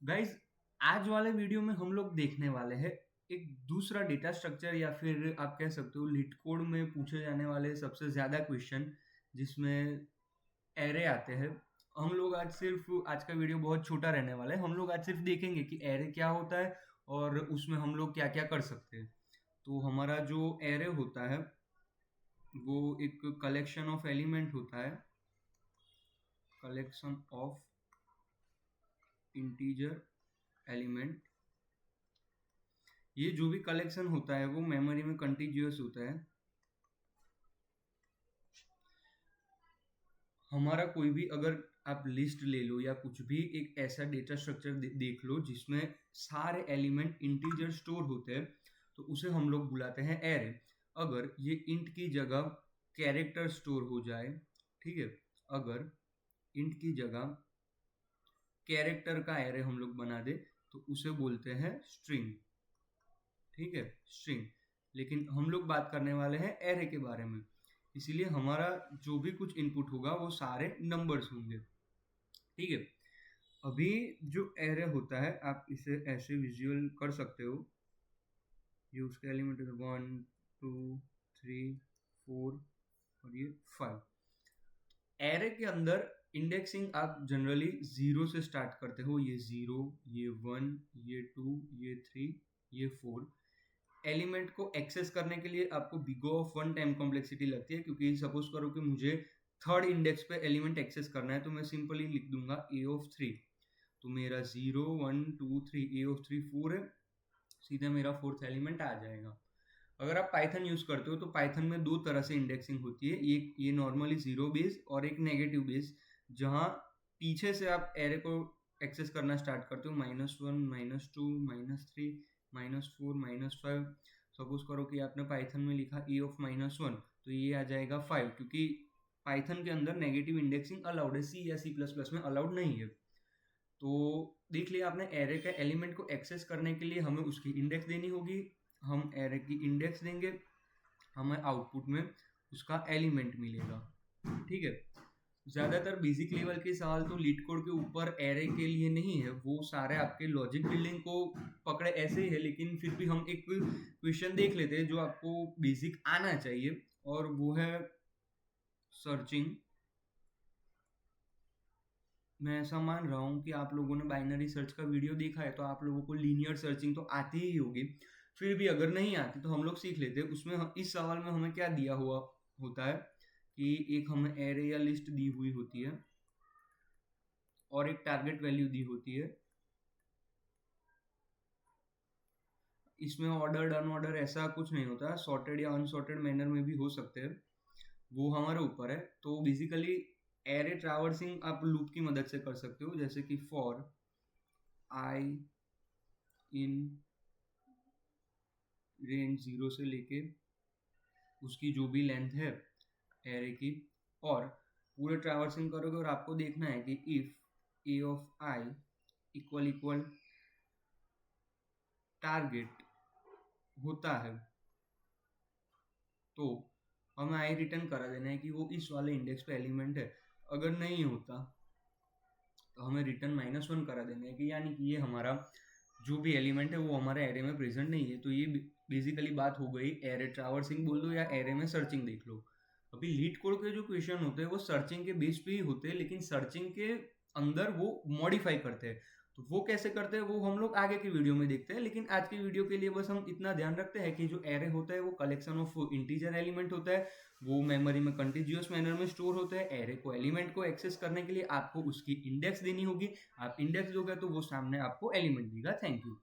Guys, आज वाले video में हम लोग देखने वाले हैं एक दूसरा डेटा स्ट्रक्चर या फिर आप कह सकते हो लीट कोड में पूछे जाने वाले सबसे ज़्यादा क्वेश्चन जिसमें एरे आते हैं। हम लोग आज का वीडियो बहुत छोटा रहने वाला है। हम लोग आज सिर्फ देखेंगे कि एरे क्या होता है और उसमें हम लोग क्या-क्या कर सकते हैं। तो हमारा जो एरे होता है वो एक कलेक्शन ऑफ एलिमेंट होता है, कलेक्शन ऑफ इंटीजर एलिमेंट। ये जो भी कलेक्शन होता है वो मेमोरी में कंटीन्यूअस होता है। हमारा कोई भी अगर आप लिस्ट ले लो या कुछ भी एक ऐसा डेटा स्ट्रक्चर देख लो जिसमें सारे एलिमेंट इंटीजर स्टोर होते हैं, तो उसे हम लोग बुलाते हैं एरे। अगर ये इंट की जगह कैरेक्टर स्टोर हो जाए, ठीक है, अगर इंट की जगह कैरेक्टर का एरे हम लोग बना दे तो उसे बोलते हैं स्ट्रिंग। ठीक है, स्ट्रिंग। लेकिन हम लोग बात करने वाले हैं एरे के बारे में, इसीलिए हमारा जो भी कुछ इनपुट होगा वो सारे नंबर्स होंगे। ठीक है, अभी जो एरे होता है आप इसे ऐसे विजुअल कर सकते हो। ये उसके एलिमेंट है 1 2 3 4 और ये 5। एरे के अंदर इंडेक्सिंग आप जनरली जीरो से स्टार्ट करते हो। ये जीरो, ये वन, ये टू, ये थ्री, ये फोर। एलिमेंट को एक्सेस करने के लिए आपको big O of 1 time complexity लगती है, क्योंकि सपोज करो कि मुझे थर्ड इंडेक्स पे एलिमेंट एक्सेस करना है तो मैं सिंपली लिख दूंगा A ऑफ 3। तो मेरा 0 1 2 3 A ऑफ 3 4 है, सीधा मेरा फोर्थ एलिमेंट आ जाएगा। अगर आप पाइथन यूज करते हो तो पाइथन में दो तरह से इंडेक्सिंग होती है, ये नॉर्मली जीरो बेस और एक नेगेटिव बेस, जहाँ पीछे से आप एरे को एक्सेस करना स्टार्ट करते हो -1 -2 -3 -4 -5। सपोज करो कि आपने पाइथन में लिखा ए ऑफ -1, तो ये आ जाएगा 5, क्योंकि पाइथन के अंदर नेगेटिव इंडेक्सिंग अलाउड है, सी या C++ में अलाउड नहीं है। तो देख लिया आपने, एरे के एलिमेंट को एक्सेस करने के लिए हमें उसकी इंडेक्स देनी होगी। हम एरे की इंडेक्स देंगे, हमें आउटपुट में उसका एलिमेंट मिलेगा। ठीक है, ज़्यादातर बेसिक लेवल के सवाल तो लीड कोड के ऊपर एरे के लिए नहीं है, वो सारे आपके लॉजिक बिल्डिंग को पकड़े ऐसे ही है। लेकिन फिर भी हम एक क्वेश्चन देख लेते हैं जो आपको बेसिक आना चाहिए, और वो है सर्चिंग। मैं ऐसा मान रहा हूँ कि आप लोगों ने बाइनरी सर्च का वीडियो देखा है, तो आप लोगों को लीनियर सर्चिंग तो आती ही होगी। फिर भी अगर नहीं आती तो हम लोग सीख लेते हैं। उसमें इस सवाल में हमें क्या दिया हुआ होता है कि एक हमें एरे या लिस्ट दी हुई होती है और एक टारगेट वैल्यू दी होती है। इसमें ऑर्डर्ड अनऑर्डर ऐसा कुछ नहीं होता, सॉर्टेड या अनसॉर्टेड मैनर में भी हो सकते हैं, वो हमारे ऊपर है। तो बेसिकली एरे ट्रैवर्सिंग आप लूप की मदद से कर सकते हो, जैसे कि फॉर आई इन रेंज 0 से लेके उसकी जो भी लेंथ है एरे की, और पूरे ट्रैवर्सिंग करोगे और आपको देखना है कि if A of I equal equal target होता है तो हमें आई रिटर्न करा देना है कि वो इस वाले इंडेक्स पे एलिमेंट है। अगर नहीं होता तो हमें रिटर्न -1 करा देना है कि यानी कि ये हमारा जो भी एलिमेंट है वो हमारे एरे में प्रेजेंट नहीं है। तो ये बेसिकली बात हो गई, एरे ट्रैवर्सिंग बोल दो या एरे में सर्चिंग देख लो। अभी लीड कोड के जो क्वेश्चन होते हैं वो सर्चिंग के बेस पे ही होते हैं, लेकिन सर्चिंग के अंदर वो मॉडिफाई करते हैं। तो वो कैसे करते हैं वो हम लोग आगे की वीडियो में देखते हैं। लेकिन आज की वीडियो के लिए बस हम इतना ध्यान रखते हैं कि जो एरे होता है वो कलेक्शन ऑफ इंटीजर एलिमेंट होता है, वो मेमोरी में कंटिन्यूअस मैनर में स्टोर होता है। एरे को एलिमेंट को एक्सेस करने के लिए आपको उसकी इंडेक्स देनी होगी। आप इंडेक्स दोगे तो वो सामने आपको एलिमेंट देगा। Thank you.